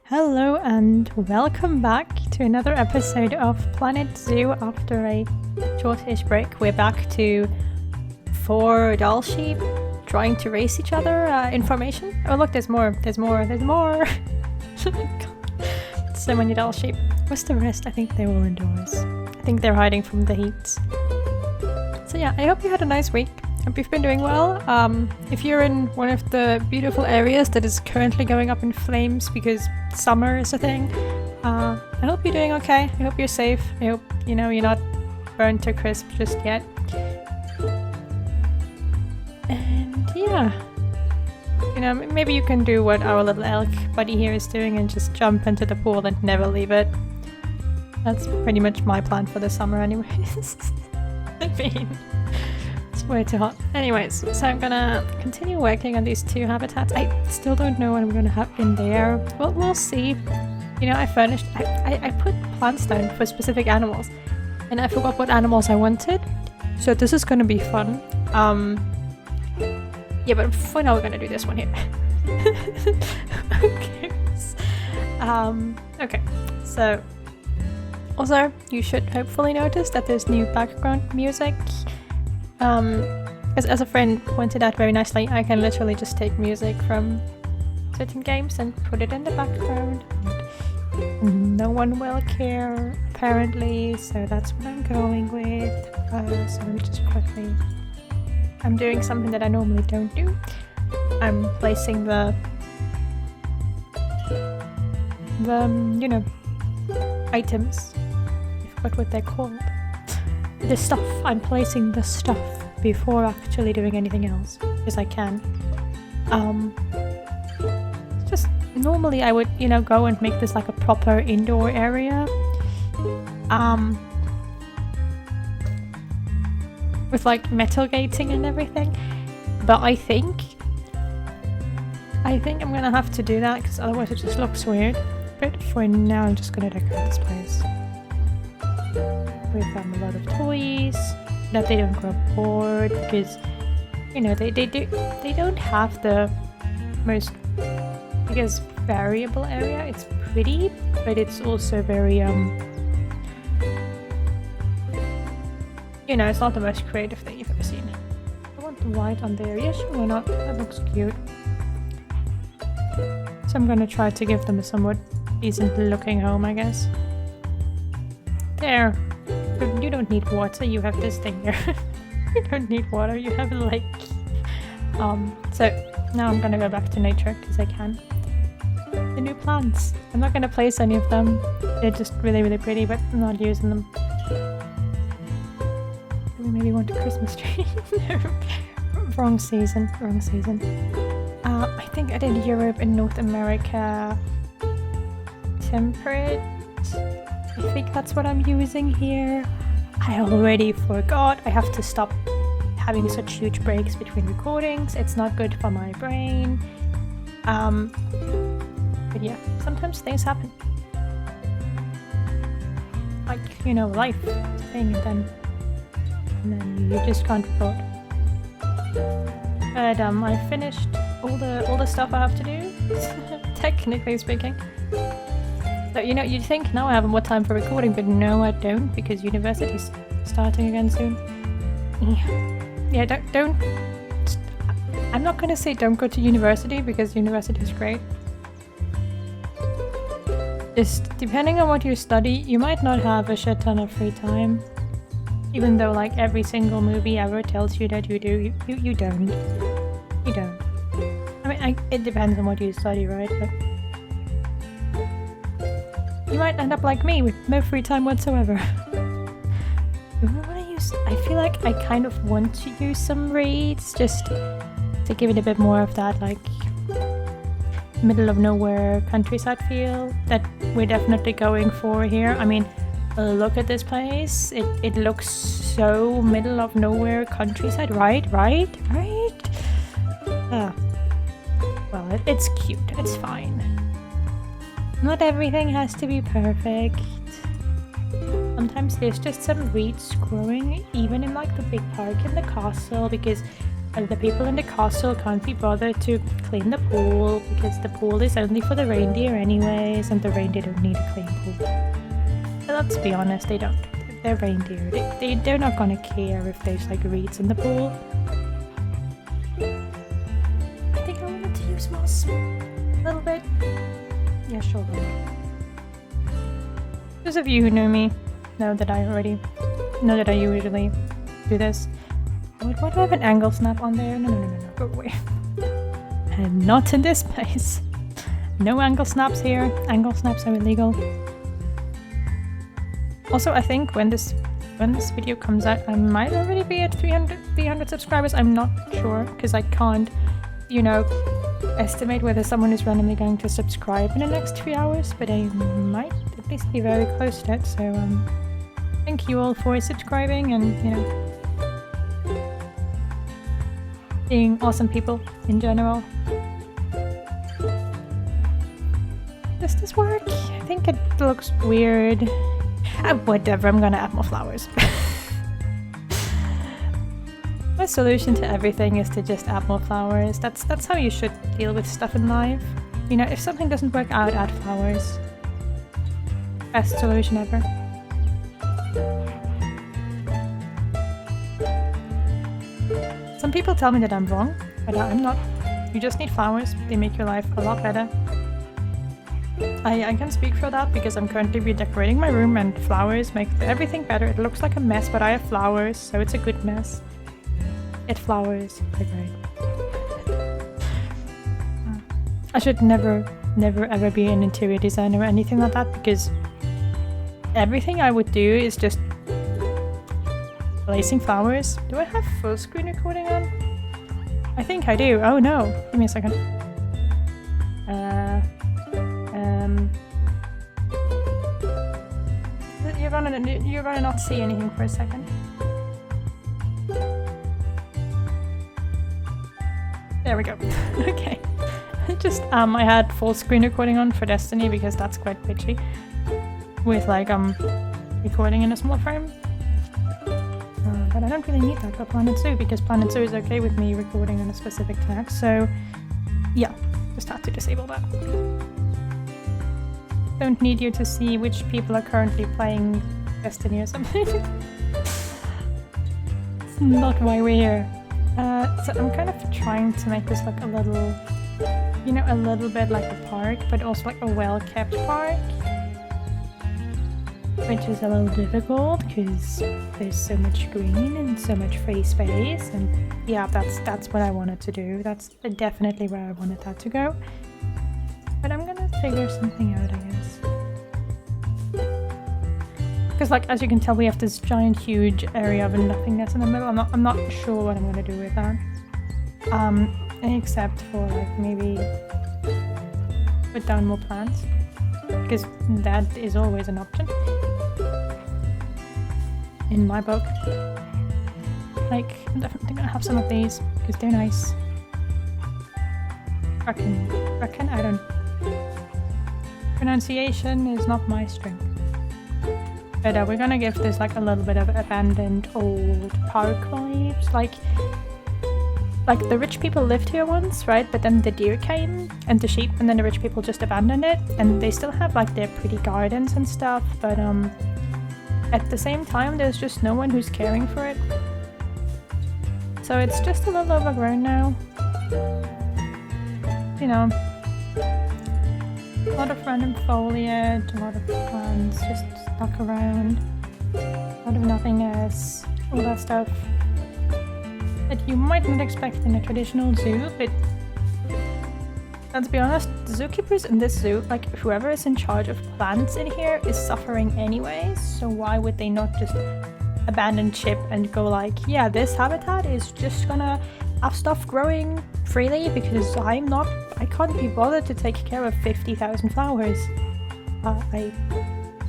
Hello and welcome back to another episode of Planet Zoo. After a shortish break, we're back to 4 doll sheep trying to race each other in formation. Oh look, there's more. So many doll sheep. What's the rest? I think they're all indoors. I think they're hiding from the heat. So yeah, I hope you had a nice week. Hope you've been doing well. If you're in one of the beautiful areas that is currently going up in flames because summer is a thing, I hope you're doing okay. I hope you're safe. I hope you're not burned to crisp just yet. And yeah, maybe you can do what our little elk buddy here is doing and just jump into the pool and never leave it. That's pretty much my plan for the summer anyways. I mean, it's way too hot. Anyways, so I'm gonna continue working on these 2 habitats. I still don't know what I'm gonna have in there. Well, we'll see. I put plants down for specific animals, and I forgot what animals I wanted. So this is gonna be fun. Yeah, but for now we're gonna do this one here. Okay. Okay, so also you should hopefully notice that there's new background music. As a friend pointed out very nicely, I can literally just take music from certain games and put it in the background. No one will care, apparently, so that's what I'm going with. So let me just quickly... I'm doing something that I normally don't do. I'm placing the items. I forgot what they're called. The stuff. I'm placing the stuff before actually doing anything else, because I can. Just normally I would, go and make this like a proper indoor area. With like metal gating and everything. But I think I'm gonna have to do that because otherwise it just looks weird. But for now I'm just gonna decorate this place with a lot of toys that they don't grow bored, because they don't have the most biggest variable area. It's pretty, but it's also very it's not the most creative thing you've ever seen. I want the white on there. Yeah, sure, why not? That looks cute. So I'm gonna try to give them a somewhat decent looking home, I guess. There. You don't need water, you have this thing here. You don't need water, you have a lake. So now I'm gonna go back to nature, because I can. The new plants. I'm not gonna place any of them. They're just really, really pretty, but I'm not using them. We maybe want a Christmas tree. No. Wrong season. I think I did Europe and North America temperate. I think that's what I'm using here. I already forgot. I have to stop having such huge breaks between recordings. It's not good for my brain. But yeah, sometimes things happen. Like, life thing, and then you just can't record. But I finished all the stuff I have to do, technically speaking. So, you'd think now I have more time for recording, but no, I don't, because university's starting again soon. Yeah, don't. I'm not gonna say don't go to university, because university is great. Just depending on what you study, you might not have a shit ton of free time. Even though, like, every single movie ever tells you that you do, you don't. You don't. I mean, it depends on what you study, right? But you might end up like me with no free time whatsoever. I feel like I kind of want to use some reads just to give it a bit more of that like middle of nowhere countryside feel that we're definitely going for here. I mean, look at this place. It looks so middle of nowhere countryside, right? Well, it's cute. It's fine. Not everything has to be perfect. Sometimes there's just some reeds growing even in like the big park in the castle, because the people in the castle can't be bothered to clean the pool because the pool is only for the reindeer anyways, and the reindeer don't need a clean pool. But let's be honest, they don't. They're reindeer. They're not gonna care if there's like reeds in the pool. I think I wanted to use moss a little bit. Yeah, sure. Those of you who know me know that I usually do this. Why do I have an angle snap on there? No, go away. And not in this place. No angle snaps here. Angle snaps are illegal. Also, I think when this video comes out, I might already be at 300 subscribers. I'm not sure, because I can't, you know, estimate whether someone is randomly going to subscribe in the next 3 hours, but I might at least be very close to it, so thank you all for subscribing and, you know, being awesome people in general. Does this work? I think it looks weird. Whatever, I'm gonna add more flowers. My solution to everything is to just add more flowers. That's how you should deal with stuff in life. You know, if something doesn't work out, add flowers. Best solution ever. Some people tell me that I'm wrong, but I'm not. You just need flowers. They make your life a lot better. I can speak for that because I'm currently redecorating my room and flowers make everything better. It looks like a mess, but I have flowers, so it's a good mess. It flowers. Great. I should never ever be an interior designer or anything like that because everything I would do is just placing flowers. Do I have full screen recording on? I think I do. Oh no. Give me a second. You're gonna not see anything for a second. There we go. Okay. Just I had full screen recording on for Destiny because that's quite bitchy. With like recording in a small frame. But I don't really need that for Planet Zoo because Planet Zoo is okay with me recording on a specific tag, so yeah, just had to disable that. Don't need you to see which people are currently playing Destiny or something. It's not why we're here. So I'm kind of trying to make this like a little, you know, a little bit like a park, but also like a well-kept park. Which is a little difficult because there's so much green and so much free space, and yeah, that's what I wanted to do. That's definitely where I wanted that to go. But I'm gonna figure something out, I guess. Because like, as you can tell, we have this giant huge area of nothingness in the middle. I'm not sure what I'm gonna do with that. Except for like maybe put down more plants. Because that is always an option. In my book. Like, I'm definitely gonna have some of these because they're nice. Reckon? I don't. Pronunciation is not my strength. But we're gonna give this like a little bit of abandoned old park vibes. Like the rich people lived here once, right? But then the deer came and the sheep, and then the rich people just abandoned it. And they still have like their pretty gardens and stuff, but at the same time there's just no one who's caring for it. So it's just a little overgrown now. You know, a lot of random foliage, a lot of plants just stuck around, a lot of nothingness, all that stuff that you might not expect in a traditional zoo, but let's be honest, the zookeepers in this zoo, like whoever is in charge of plants in here is suffering anyways, so why would they not just abandon ship and go like, yeah, this habitat is just gonna have stuff growing freely because I can't be bothered to take care of 50,000 flowers.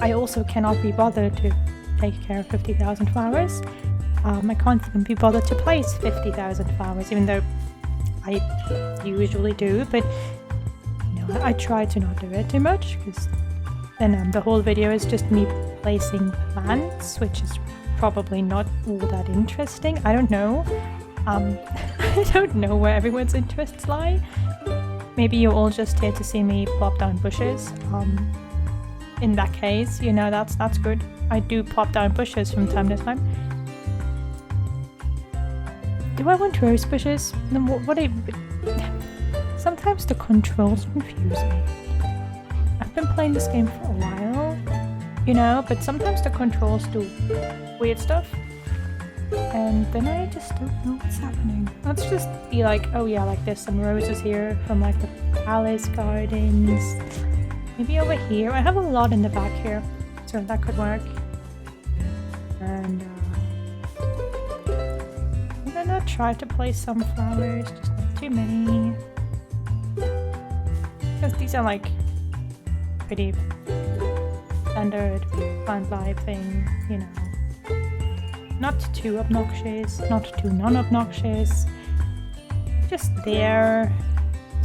I also cannot be bothered to take care of 50,000 flowers. I can't even be bothered to place 50,000 flowers, even though I usually do, but you know, I try to not do it too much because then the whole video is just me placing plants, which is probably not all that interesting. I don't know. I don't know where everyone's interests lie. Maybe you're all just here to see me plop down bushes. In that case, you know, that's good. I do plop down bushes from time to time. Do I want rose bushes? No, sometimes the controls confuse me. I've been playing this game for a while, you know, but sometimes the controls do weird stuff. And then I just don't know what's happening. Let's just be like, oh yeah, like there's some roses here from like the palace gardens. Maybe over here. I have a lot in the back here, so that could work. And I'm gonna try to place some flowers, just not too many. Because these are like pretty standard plant life thing, you know. Not too obnoxious, not too non-obnoxious. Just there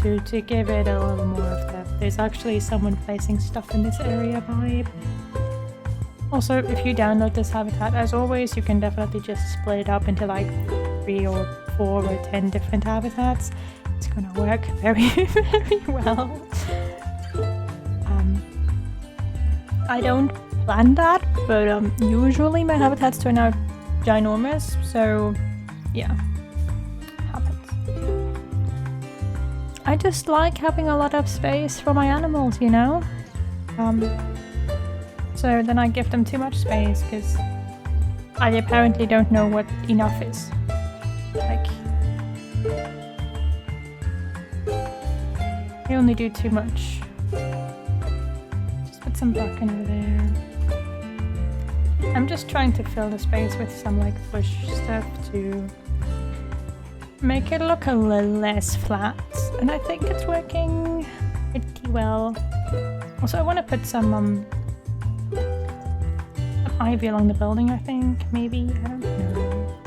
to give it a little more of that there's actually someone placing stuff in this area vibe. Also, if you download this habitat, as always, you can definitely just split it up into like 3 or 4 or 10 different habitats. It's gonna work very, very well. I don't plan that, but usually my habitats turn out ginormous, so yeah, happens. I just like having a lot of space for my animals, you know? So then I give them too much space because I apparently don't know what enough is. Like, I only do too much. Just put some bracken over there. I'm just trying to fill the space with some like bush stuff to make it look a little less flat, and I think it's working pretty well. Also, I want to put some ivy along the building, I think, maybe, I don't know.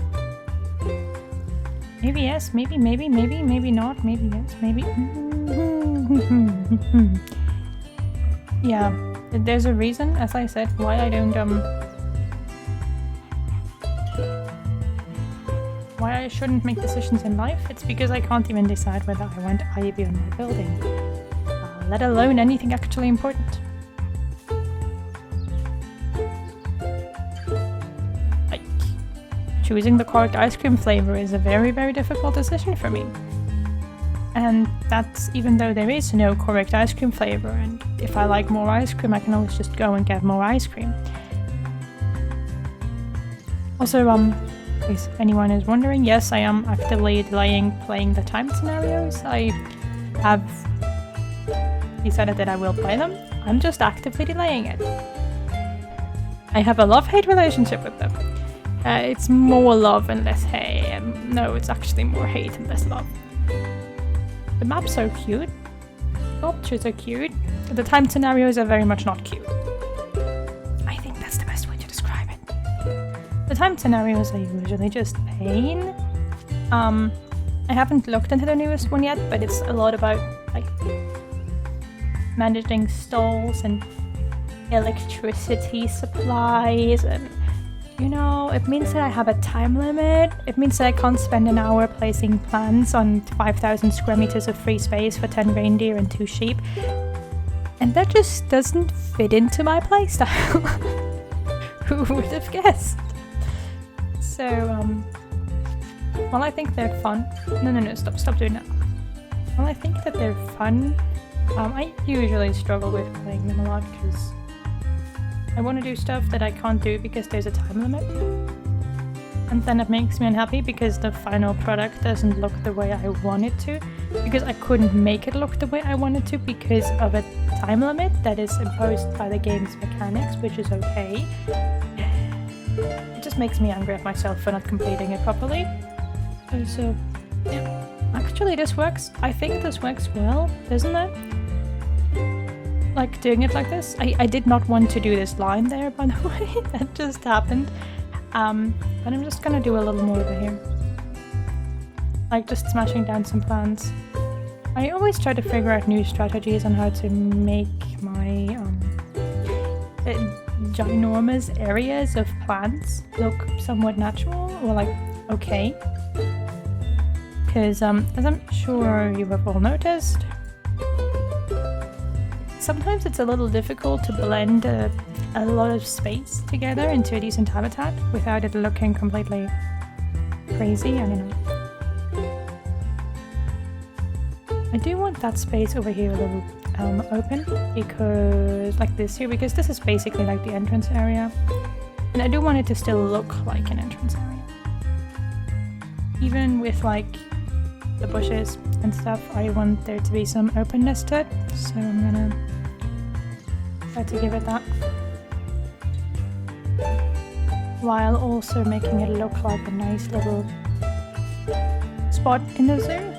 Maybe yes, maybe not, maybe yes, maybe. Yeah, there's a reason, as I said, why I don't why I shouldn't make decisions in life. It's because I can't even decide whether I want ivy on my building, let alone anything actually important. Like, choosing the correct ice cream flavor is a very, very difficult decision for me. And that's even though there is no correct ice cream flavor, and if I like more ice cream, I can always just go and get more ice cream. Also, in case anyone is wondering, yes, I am actively delaying playing the timed scenarios. I have decided that I will play them. I'm just actively delaying it. I have a love-hate relationship with them. It's more love and less hate. No, it's actually more hate and less love. The maps are cute. Sculptures are cute. The timed scenarios are very much not cute. I think that's the best way to describe it. The timed scenarios are usually just pain. I haven't looked into the newest one yet, but it's a lot about like managing stalls and electricity supplies, and you know, it means that I have a time limit. It means that I can't spend an hour placing plants on 5,000 square meters of free space for 10 reindeer and 2 sheep. And that just doesn't fit into my playstyle. Who would have guessed? So, while I think they're fun... No, stop doing that. While I think that they're fun, I usually struggle with playing them a lot because I want to do stuff that I can't do because there's a time limit. And then it makes me unhappy because the final product doesn't look the way I want it to. Because I couldn't make it look the way I wanted to because of a time limit that is imposed by the game's mechanics, which is okay. It just makes me angry at myself for not completing it properly. So, yeah. Actually, this works. I think this works well, doesn't it? Like, doing it like this. I did not want to do this line there, by the way. That just happened. But I'm just gonna do a little more over here. Like, just smashing down some plants. I always try to figure out new strategies on how to make my ginormous areas of plants look somewhat natural, or like, okay. because as I'm sure you have all noticed, sometimes it's a little difficult to blend a lot of space together into a decent habitat without it looking completely crazy. I don't know. I do want that space over here a little open, because like this here, because this is basically like the entrance area, and I do want it to still look like an entrance area, even with like the bushes and stuff. I want there to be some openness to it, so I'm gonna try to give it that, while also making it look like a nice little spot in the zoo.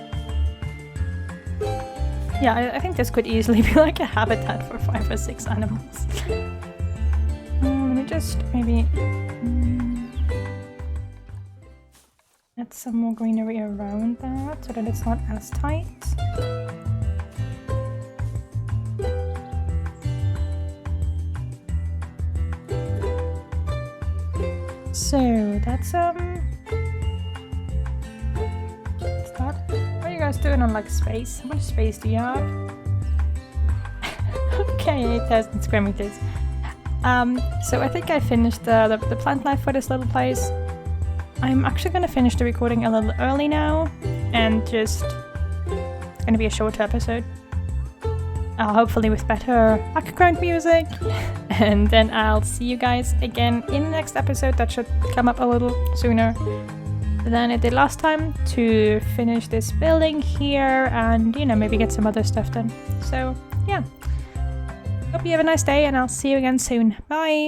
Yeah, I think this could easily be like a habitat for 5 or 6 animals. Let me just maybe add some more greenery around that so that it's not as tight. So that's what are you guys doing on like space? How much space do you have? Okay, 8,000 square meters. So I think I finished the plant life for this little place. I'm actually gonna finish the recording a little early now, and just it's gonna be a shorter episode. Hopefully with better background music. And then I'll see you guys again in the next episode. That should come up a little sooner than it did last time, to finish this building here and, you know, maybe get some other stuff done. So yeah, hope you have a nice day, and I'll see you again soon. Bye!